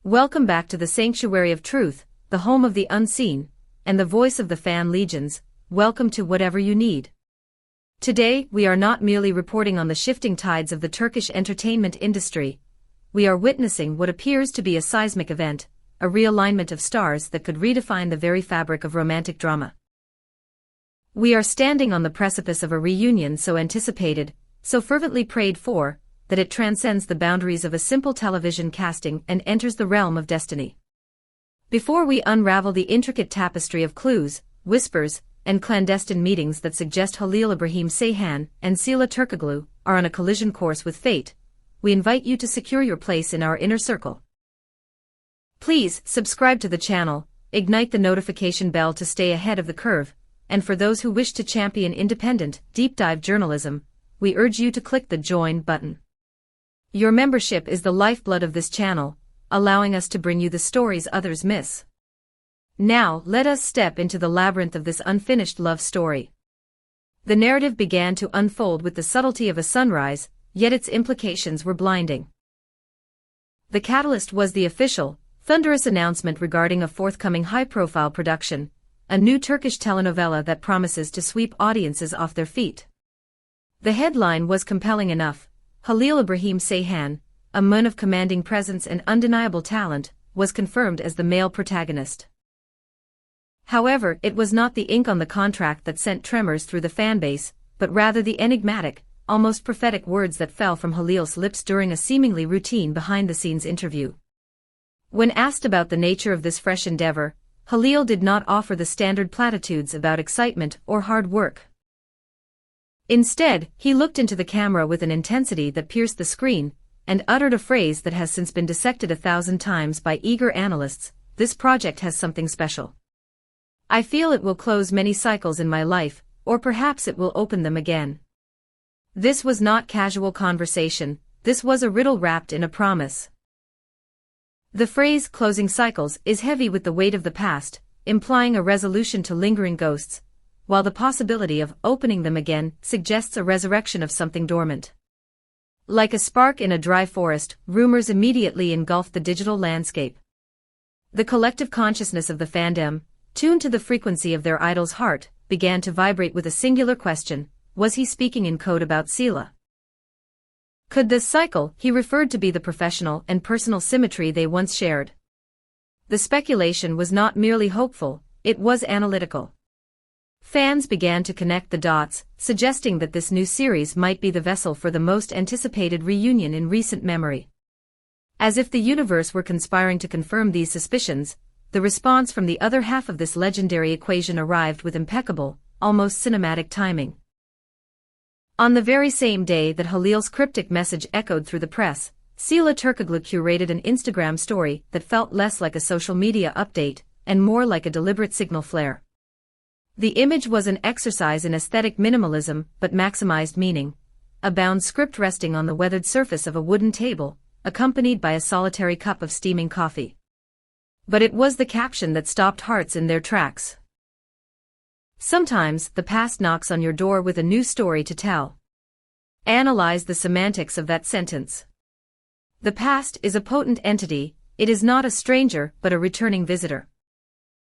Welcome back to the sanctuary of truth, the home of the unseen, and the voice of the fan legions. Welcome to whatever you need. Today, we are not merely reporting on the shifting tides of the Turkish entertainment industry. We are witnessing what appears to be a seismic event, a realignment of stars that could redefine the very fabric of romantic drama. We are standing on the precipice of a reunion so anticipated, so fervently prayed for, that it transcends the boundaries of a simple television casting and enters the realm of destiny. Before we unravel the intricate tapestry of clues, whispers, and clandestine meetings that suggest Halil İbrahim Ceyhan and Sıla Türkoğlu are on a collision course with fate, we invite you to secure your place in our inner circle. Please subscribe to the channel, ignite the notification bell to stay ahead of the curve, and for those who wish to champion independent, deep-dive journalism, we urge you to click the join button. Your membership is the lifeblood of this channel, allowing us to bring you the stories others miss. Now, let us step into the labyrinth of this unfinished love story. The narrative began to unfold with the subtlety of a sunrise, yet its implications were blinding. The catalyst was the official, thunderous announcement regarding a forthcoming high-profile production, a new Turkish telenovela that promises to sweep audiences off their feet. The headline was compelling enough. Halil İbrahim Ceyhan, a man of commanding presence and undeniable talent, was confirmed as the male protagonist. However, it was not the ink on the contract that sent tremors through the fanbase, but rather the enigmatic, almost prophetic words that fell from Halil's lips during a seemingly routine behind-the-scenes interview. When asked about the nature of this fresh endeavor, Halil did not offer the standard platitudes about excitement or hard work. Instead, he looked into the camera with an intensity that pierced the screen, and uttered a phrase that has since been dissected 1,000 times by eager analysts: "This project has something special. I feel it will close many cycles in my life, or perhaps it will open them again." This was not casual conversation, this was a riddle wrapped in a promise. The phrase "closing cycles" is heavy with the weight of the past, implying a resolution to lingering ghosts, while the possibility of opening them again suggests a resurrection of something dormant. Like a spark in a dry forest, rumors immediately engulfed the digital landscape. The collective consciousness of the fandom, tuned to the frequency of their idol's heart, began to vibrate with a singular question: was he speaking in code about Sıla? Could this cycle he referred to be the professional and personal symmetry they once shared? The speculation was not merely hopeful, it was analytical. Fans began to connect the dots, suggesting that this new series might be the vessel for the most anticipated reunion in recent memory. As if the universe were conspiring to confirm these suspicions, the response from the other half of this legendary equation arrived with impeccable, almost cinematic timing. On the very same day that Halil's cryptic message echoed through the press, Sıla Türkoğlu curated an Instagram story that felt less like a social media update and more like a deliberate signal flare. The image was an exercise in aesthetic minimalism but maximized meaning, a bound script resting on the weathered surface of a wooden table, accompanied by a solitary cup of steaming coffee. But it was the caption that stopped hearts in their tracks. Sometimes, the past knocks on your door with a new story to tell. Analyze the semantics of that sentence. The past is a potent entity, it is not a stranger but a returning visitor.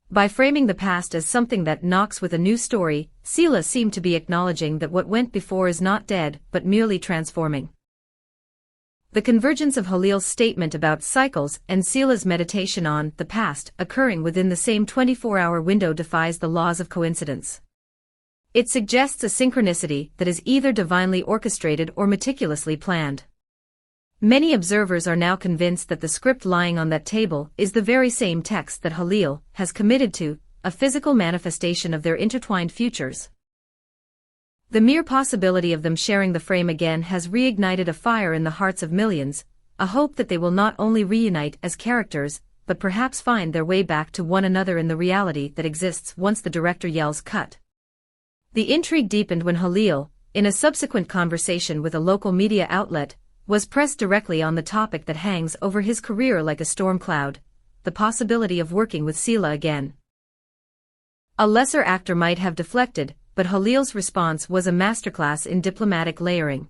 By framing the past as something that knocks with a new story, Sıla seemed to be acknowledging that what went before is not dead but merely transforming. The convergence of Halil's statement about cycles and Sıla's meditation on the past occurring within the same 24-hour window defies the laws of coincidence. It suggests a synchronicity that is either divinely orchestrated or meticulously planned. Many observers are now convinced that the script lying on that table is the very same text that Halil has committed to, a physical manifestation of their intertwined futures. The mere possibility of them sharing the frame again has reignited a fire in the hearts of millions, a hope that they will not only reunite as characters, but perhaps find their way back to one another in the reality that exists once the director yells cut. The intrigue deepened when Halil, in a subsequent conversation with a local media outlet, was pressed directly on the topic that hangs over his career like a storm cloud: the possibility of working with Sıla again. A lesser actor might have deflected, but Halil's response was a masterclass in diplomatic layering.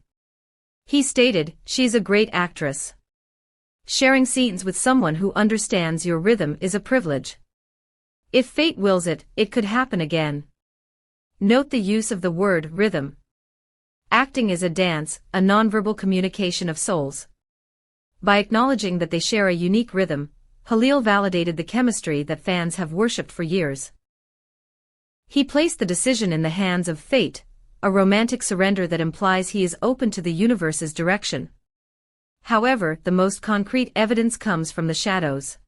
He stated, "She's a great actress. Sharing scenes with someone who understands your rhythm is a privilege. If fate wills it, it could happen again. Note the use of the word rhythm. Acting is a dance, a nonverbal communication of souls. By acknowledging that they share a unique rhythm, Halil validated the chemistry that fans have worshipped for years. He placed the decision in the hands of fate, a romantic surrender that implies he is open to the universe's direction. However, the most concrete evidence comes from the shadows.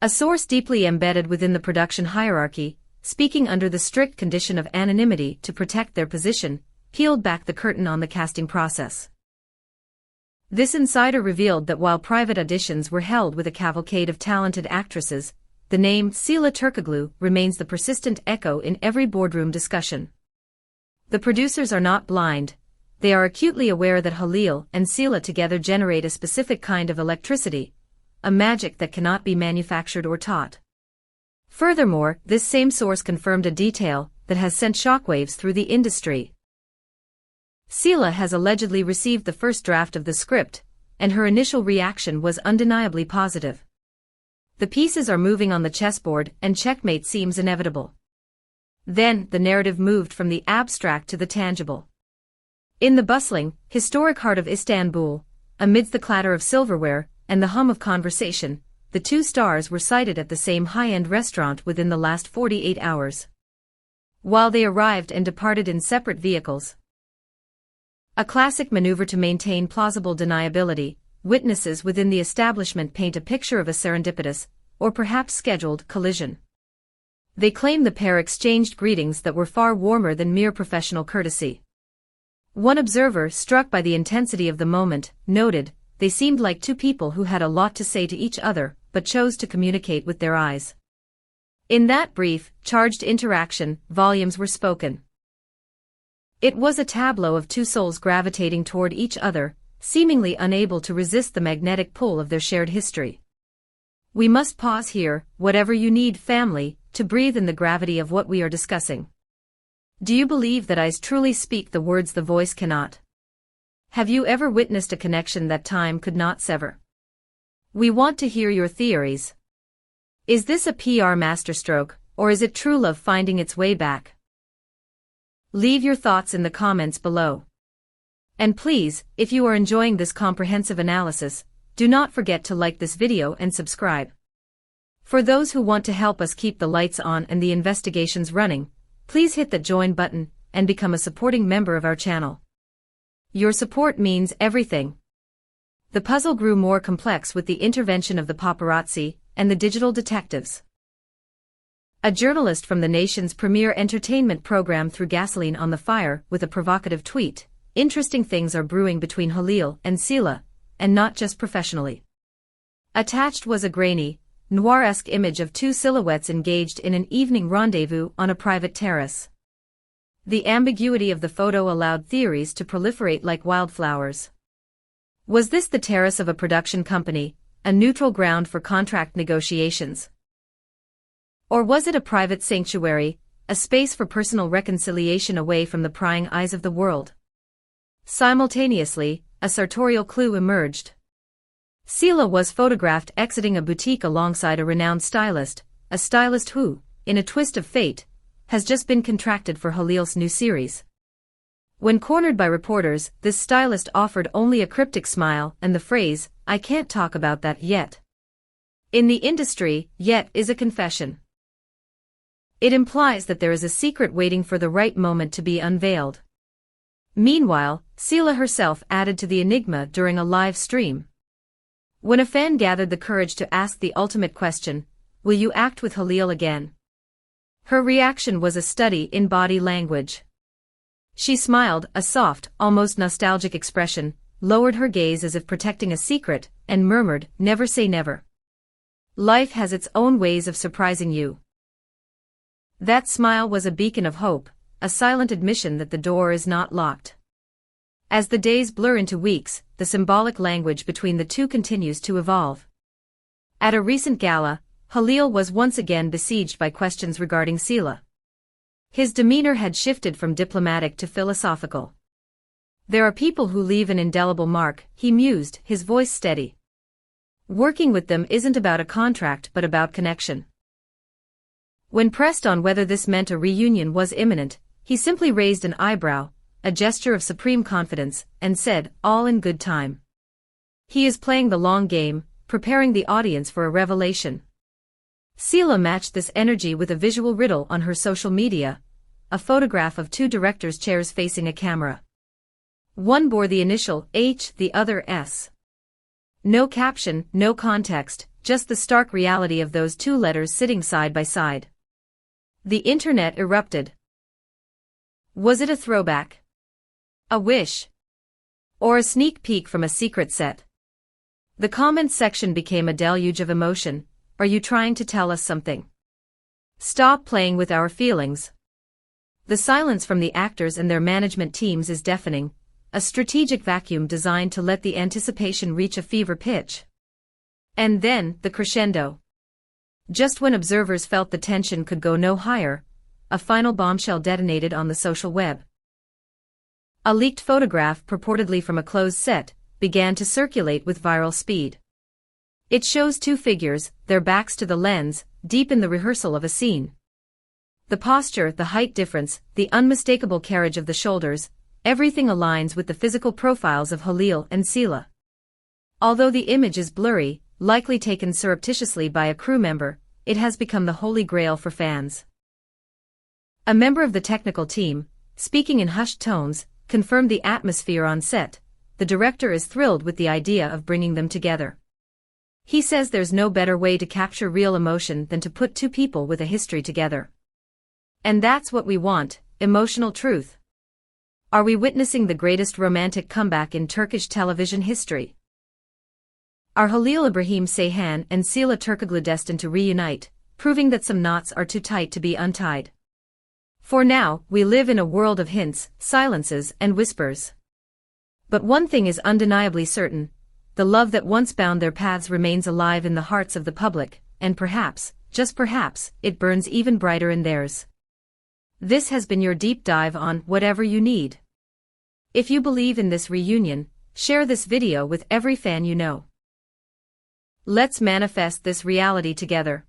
A source deeply embedded within the production hierarchy, speaking under the strict condition of anonymity to protect their position, peeled back the curtain on the casting process. This insider revealed that while private auditions were held with a cavalcade of talented actresses, the name Sıla Türkoğlu remains the persistent echo in every boardroom discussion. The producers are not blind. They are acutely aware that Halil and Sıla together generate a specific kind of electricity, a magic that cannot be manufactured or taught. Furthermore, this same source confirmed a detail that has sent shockwaves through the industry. Sıla has allegedly received the first draft of the script, and her initial reaction was undeniably positive. The pieces are moving on the chessboard and checkmate seems inevitable. Then, the narrative moved from the abstract to the tangible. In the bustling, historic heart of Istanbul, amidst the clatter of silverware and the hum of conversation, the two stars were sighted at the same high-end restaurant within the last 48 hours. While they arrived and departed in separate vehicles. A classic maneuver to maintain plausible deniability, witnesses within the establishment paint a picture of a serendipitous, or perhaps scheduled, collision. They claim the pair exchanged greetings that were far warmer than mere professional courtesy. One observer, struck by the intensity of the moment, noted, "They seemed like two people who had a lot to say to each other, but chose to communicate with their eyes." In that brief, charged interaction, volumes were spoken. It was a tableau of two souls gravitating toward each other, seemingly unable to resist the magnetic pull of their shared history. We must pause here, whatever you need, family, to breathe in the gravity of what we are discussing. Do you believe that eyes truly speak the words the voice cannot? Have you ever witnessed a connection that time could not sever? We want to hear your theories. Is this a PR masterstroke, or is it true love finding its way back? Leave your thoughts in the comments below. And please, if you are enjoying this comprehensive analysis, do not forget to like this video and subscribe. For those who want to help us keep the lights on and the investigations running, please hit the join button and become a supporting member of our channel. Your support means everything. The puzzle grew more complex with the intervention of the paparazzi and the digital detectives. A journalist from the nation's premier entertainment program threw gasoline on the fire with a provocative tweet. Interesting things are brewing between Halil and Sıla, and not just professionally. Attached was a grainy, noir-esque image of two silhouettes engaged in an evening rendezvous on a private terrace. The ambiguity of the photo allowed theories to proliferate like wildflowers. Was this the terrace of a production company, a neutral ground for contract negotiations? Or was it a private sanctuary, a space for personal reconciliation away from the prying eyes of the world? Simultaneously, a sartorial clue emerged. Sıla was photographed exiting a boutique alongside a renowned stylist, a stylist who, in a twist of fate, has just been contracted for Halil's new series. When cornered by reporters, this stylist offered only a cryptic smile and the phrase, "I can't talk about that yet." In the industry, "yet" is a confession. It implies that there is a secret waiting for the right moment to be unveiled. Meanwhile, Sıla herself added to the enigma during a live stream. When a fan gathered the courage to ask the ultimate question, "Will you act with Halil again?" her reaction was a study in body language. She smiled, a soft, almost nostalgic expression, lowered her gaze as if protecting a secret, and murmured, "Never say never. Life has its own ways of surprising you." That smile was a beacon of hope, a silent admission that the door is not locked. As the days blur into weeks, the symbolic language between the two continues to evolve. At a recent gala, Halil was once again besieged by questions regarding Sıla. His demeanor had shifted from diplomatic to philosophical. "There are people who leave an indelible mark," he mused, his voice steady. Working with them isn't about a contract but about connection. When pressed on whether this meant a reunion was imminent, he simply raised an eyebrow, a gesture of supreme confidence, and said, "All in good time." He is playing the long game, preparing the audience for a revelation. Sıla matched this energy with a visual riddle on her social media, a photograph of two directors' chairs facing a camera. One bore the initial H, the other S. No caption, no context, just the stark reality of those two letters sitting side by side. The internet erupted. Was it a throwback? A wish? Or a sneak peek from a secret set? The comments section became a deluge of emotion. Are you trying to tell us something? Stop playing with our feelings. The silence from the actors and their management teams is deafening, a strategic vacuum designed to let the anticipation reach a fever pitch. And then, the crescendo. Just when observers felt the tension could go no higher, a final bombshell detonated on the social web. A leaked photograph purportedly from a closed set began to circulate with viral speed. It shows two figures, their backs to the lens, deep in the rehearsal of a scene. The posture, the height difference, the unmistakable carriage of the shoulders, everything aligns with the physical profiles of Halil and Sıla. Although the image is blurry, likely taken surreptitiously by a crew member, it has become the holy grail for fans. A member of the technical team, speaking in hushed tones, confirmed the atmosphere on set. The director is thrilled with the idea of bringing them together. He says there's no better way to capture real emotion than to put two people with a history together. And that's what we want, emotional truth. Are we witnessing the greatest romantic comeback in Turkish television history? Are Halil İbrahim Ceyhan and Sıla Türkoğlu destined to reunite, proving that some knots are too tight to be untied? For now, we live in a world of hints, silences, and whispers. But one thing is undeniably certain: the love that once bound their paths remains alive in the hearts of the public, and perhaps, just perhaps, it burns even brighter in theirs. This has been your deep dive on Whatever You Need. If you believe in this reunion, share this video with every fan you know. Let's manifest this reality together.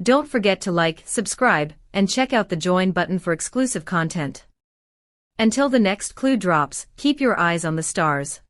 Don't forget to like, subscribe, and check out the join button for exclusive content. Until the next clue drops, keep your eyes on the stars.